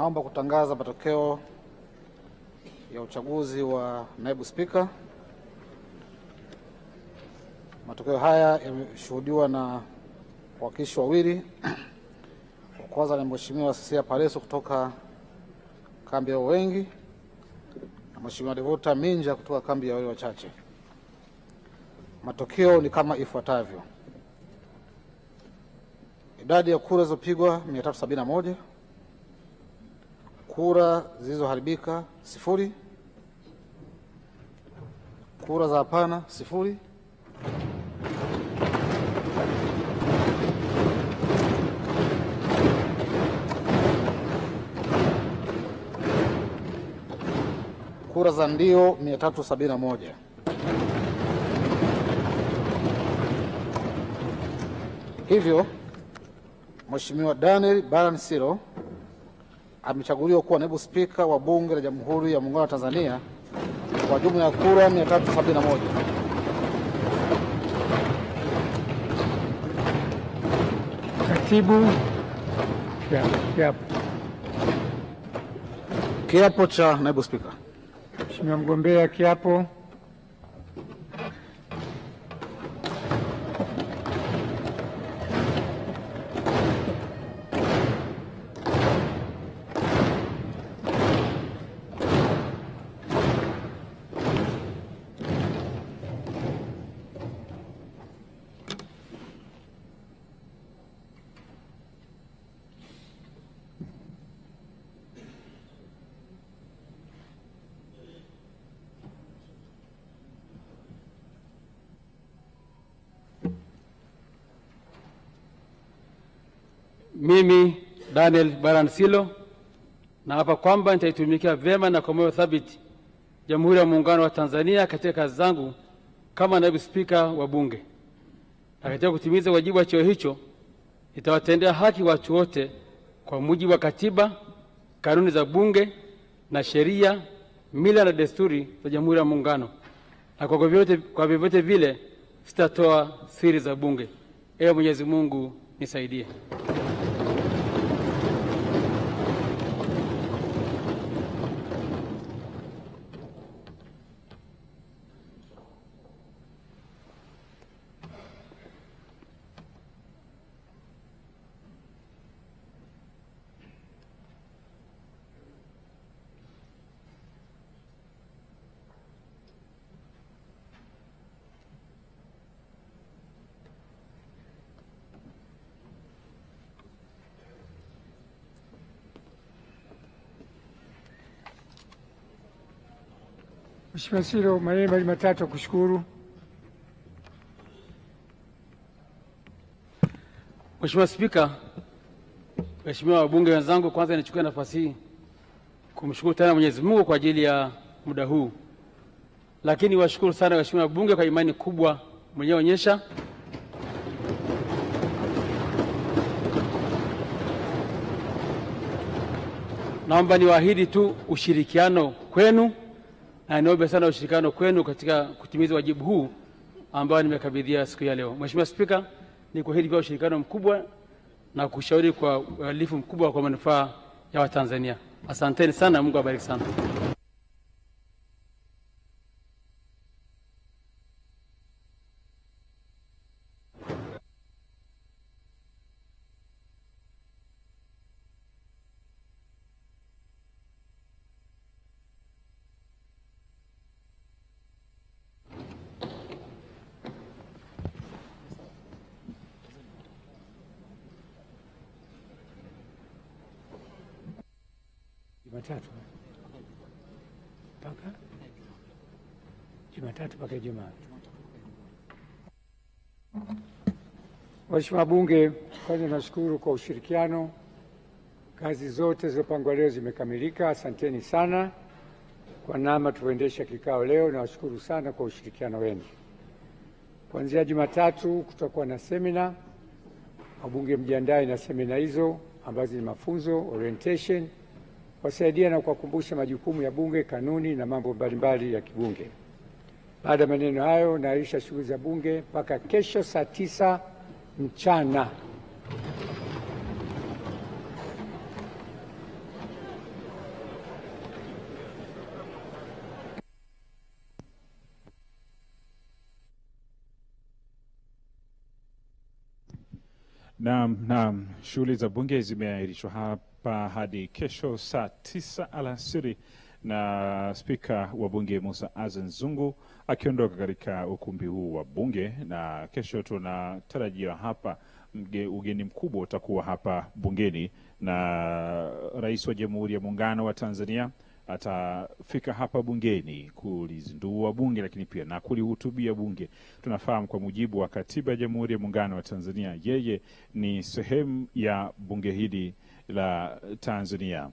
Naomba kutangaza matokeo ya uchaguzi wa naibu spika. Matokeo haya yameshuhudiwa na wawakilishi wawili. Wa kwanza ni Mheshimiwa Cecilia Pareso kutoka kambi ya wengi na Mheshimiwa Devota Minja kutoka kambi ya wale wachache. Matokeo ni kama ifuatavyo: idadi ya kura zilizopigwa 371, kura zilizoharibika 0, kura za hapana 0, kura za ndio 371. Hivyo Mheshimiwa Daniel Baransilo amechaguliwa kuwa naibu spika wa Bunge la Jamhuri ya Muungano wa Tanzania kwa jumla ya kura 371. Katibu, kiapo cha naibu spika. Mheshimiwa mgombea, kiapo. Mimi Daniel Baransilo naapa kwamba nitaitumikia vyema na kwa moyo thabiti Jamhuri ya Muungano wa Tanzania katika kazi zangu kama naibu spika wa Bunge. Na katika kutimiza wajibu wa cheo hicho, nitawatendea haki watu wote kwa mujibu wa katiba, kanuni za Bunge na sheria, mila na desturi za Jamhuri ya Muungano. Na kwa vyovyote vile sitatoa siri za Bunge. Ewe Mwenyezi Mungu nisaidie. Mheshimiwa Silo, maneno matatu kushukuru. Mheshimiwa Spika, Mheshimiwa wabunge wenzangu, kwanza nichukue nafasi hii kumshukuru tena Mwenyezi Mungu kwa ajili ya muda huu. Lakini washukuru sana Mheshimiwa wabunge kwa imani kubwa mlioonyesha. Naomba niwaahidi tu ushirikiano kwenu na niombe sana ushirikiano kwenu katika kutimiza wajibu huu ambao nimekabidhia siku ya leo. Mheshimiwa Spika, nikuahidi kwa ushirikiano mkubwa na kushauri kwa uadilifu mkubwa kwa manufaa ya Watanzania. Asanteni sana, Mungu awabariki sana. Jumatatu mpaka Ijumaa. Waheshimiwa wabunge, kwanza nashukuru kwa ushirikiano. Kazi zote zilizopangwa leo zimekamilika. Asanteni sana kwa namna tuendesha kikao leo, na washukuru sana kwa ushirikiano wenu. Kuanzia Jumatatu kutakuwa na semina. Wabunge mjiandae na semina hizo ambazo ni mafunzo, orientation, wasaidia na kuwakumbusha majukumu ya bunge, kanuni na mambo mbalimbali ya kibunge. Baada ya maneno hayo, naahirisha shughuli za bunge mpaka kesho saa 9 mchana. Naam, shughuli za bunge zimeahirishwa hapa hadi kesho saa 9 alasiri, na spika wa bunge Musa Azan Zungu akiondoka katika ukumbi huu wa bunge, na kesho tunatarajia hapa ugeni mkubwa utakuwa hapa bungeni, na Rais wa Jamhuri ya Muungano wa Tanzania atafika hapa bungeni kulizindua bunge, lakini pia na kulihutubia bunge. Tunafahamu kwa mujibu wa katiba ya Jamhuri ya Muungano wa Tanzania, yeye ni sehemu ya bunge hili la Tanzania.